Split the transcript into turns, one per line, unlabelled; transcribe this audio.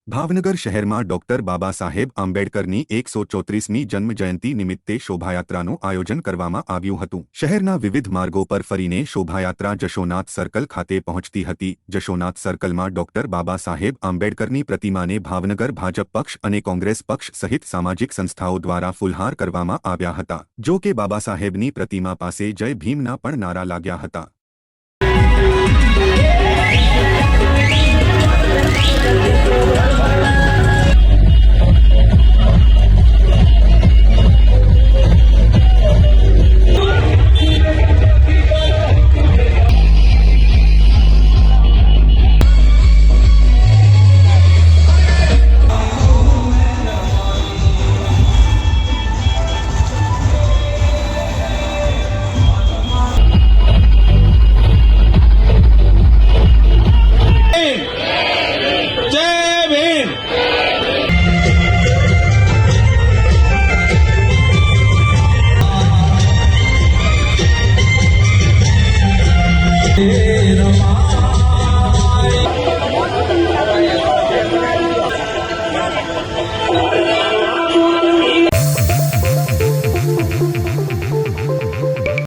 ભાવનગર શહેરમાં ડોક્ટર બાબા સાહેબ આંબેડકરની 134મી જન્મજયંતિ નિમિત્તે શોભાયાત્રાનું આયોજન કરવામાં આવ્યું હતું। શહેરના વિવિધ માર્ગો પર ફરીને શોભાયાત્રા જશોનાથ સર્કલ ખાતે પહોંચતી હતી। જશોનાથ સર્કલમાં ડોક્ટર બાબા સાહેબ આંબેડકરની પ્રતિમાને ભાવનગર ભાજપ પક્ષ અને કોંગ્રેસ પક્ષ સહિત સામાજિક સંસ્થાઓ દ્વારા ફૂલહાર કરવામાં આવ્યા હતા। જો કે બાબા સાહેબની પ્રતિમા પાસે જય ભીમના પણ નારા લાગ્યા હતા।
Rama